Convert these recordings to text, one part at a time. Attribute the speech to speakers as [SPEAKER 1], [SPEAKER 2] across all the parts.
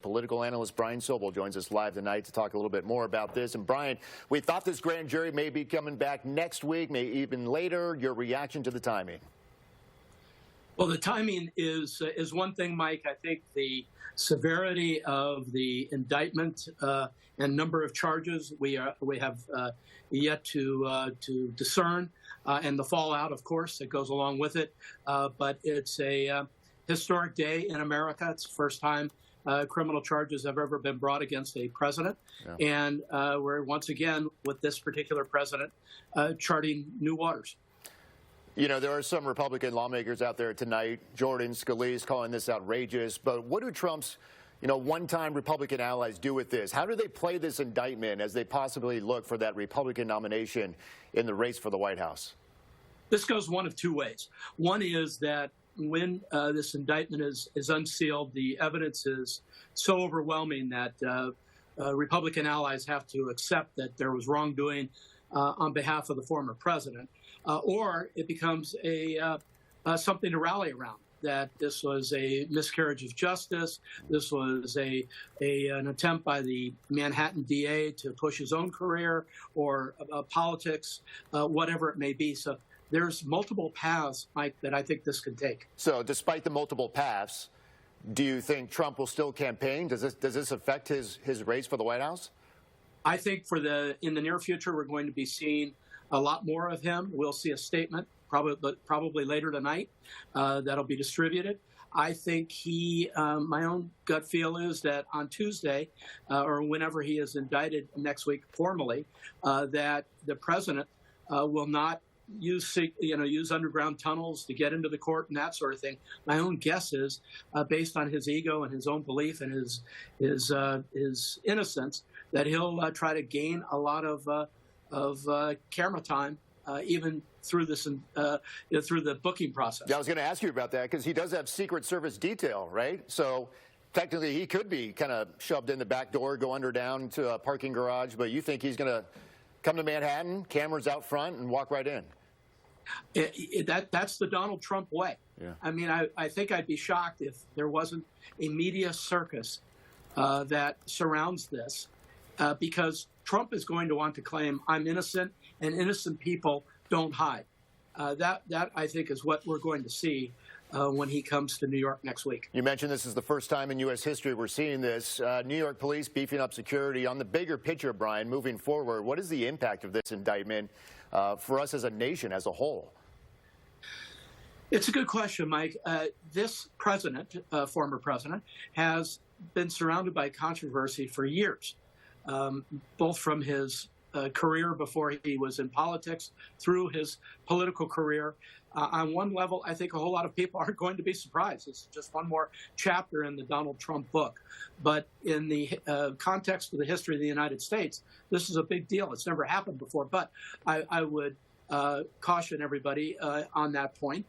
[SPEAKER 1] Political analyst Brian Sobel joins us live tonight to talk a little bit more about this. And Brian, we thought this grand jury may be coming back next week, maybe even later. Your reaction to the timing?
[SPEAKER 2] Well, the timing is one thing, Mike. I think the severity of the indictment and number of charges we have yet to discern, and the fallout, of course, that goes along with it. But it's a historic day in America. It's the first time criminal charges have ever been brought against a president. Yeah. And we're once again, with this particular president, charting new waters.
[SPEAKER 1] You know, there are some Republican lawmakers out there tonight, Jordan, Scalise, calling this outrageous. But what do Trump's, one-time Republican allies do with this? How do they play this indictment as they possibly look for that Republican nomination in the race for the White House?
[SPEAKER 2] This goes one of two ways. One is that when this indictment is unsealed, the evidence is so overwhelming that Republican allies have to accept that there was wrongdoing on behalf of the former president, or it becomes something to rally around, that this was a miscarriage of justice, this was an attempt by the Manhattan DA to push his own career or politics, whatever it may be. So there's multiple paths, Mike, that I think this could take.
[SPEAKER 1] So despite the multiple paths, do you think Trump will still campaign? Does this affect his race for the White House?
[SPEAKER 2] I think in the near future, we're going to be seeing a lot more of him. We'll see a statement probably later tonight that'll be distributed. I think my own gut feel is that on Tuesday or whenever he is indicted next week formally, that the president will not use underground tunnels to get into the court and that sort of thing. My own guess is, based on his ego and his own belief and his innocence, that he'll try to gain a lot of camera time, even through this through the booking process.
[SPEAKER 1] Yeah, I was going to ask you about that because he does have Secret Service detail, right? So technically, he could be kind of shoved in the back door, go under down to a parking garage. But you think he's going to come to Manhattan, cameras out front, and walk right in?
[SPEAKER 2] That's the Donald Trump way. Yeah. I mean, I think I'd be shocked if there wasn't a media circus that surrounds this, because Trump is going to want to claim I'm innocent, and innocent people don't hide. That I think is what we're going to see when he comes to New York next week.
[SPEAKER 1] You mentioned this is the first time in U.S. history we're seeing this. New York police beefing up security. On the bigger picture, Brian, moving forward, what is the impact of this indictment for us as a nation as a whole?
[SPEAKER 2] It's a good question, Mike. This president, former president, has been surrounded by controversy for years, both from his career before he was in politics through his political career. On one level, I think a whole lot of people aren't going to be surprised. It's just one more chapter in the Donald Trump book. But in the context of the history of the United States, this is a big deal. It's never happened before. But I would caution everybody on that point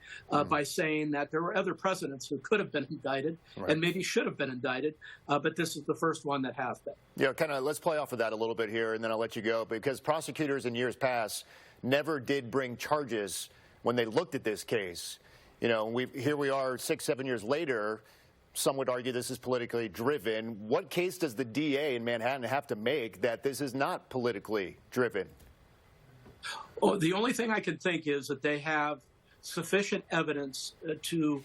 [SPEAKER 2] by saying that there were other presidents who could have been indicted and maybe should have been indicted, but this is the first one that has been.
[SPEAKER 1] Yeah, kind of let's play off of that a little bit here, and then I'll let you go, because prosecutors in years past never did bring charges when they looked at this case. Here we are 6-7 years later. Some would argue this is politically driven. What case does the DA in Manhattan have to make that this is not politically driven?
[SPEAKER 2] Oh, the only thing I can think is that they have sufficient evidence to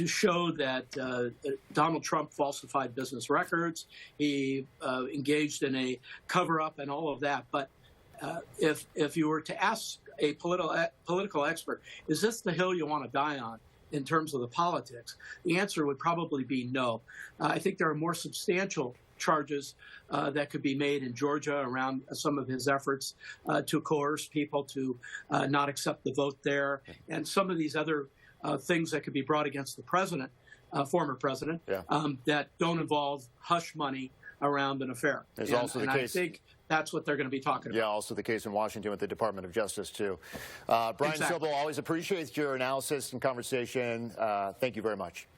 [SPEAKER 2] show that Donald Trump falsified business records. He engaged in a cover-up and all of that. But if you were to ask a political expert, is this the hill you want to die on in terms of the politics? The answer would probably be no. I think there are more substantial charges that could be made in Georgia around some of his efforts to coerce people to not accept the vote there, and some of these other things that could be brought against the president, former president, that don't involve hush money around an affair.
[SPEAKER 1] There's also the case.
[SPEAKER 2] I think that's what they're going to be talking about.
[SPEAKER 1] Yeah, also the case in Washington with the Department of Justice, too. Brian Sobel, always appreciate your analysis and conversation. Thank you very much.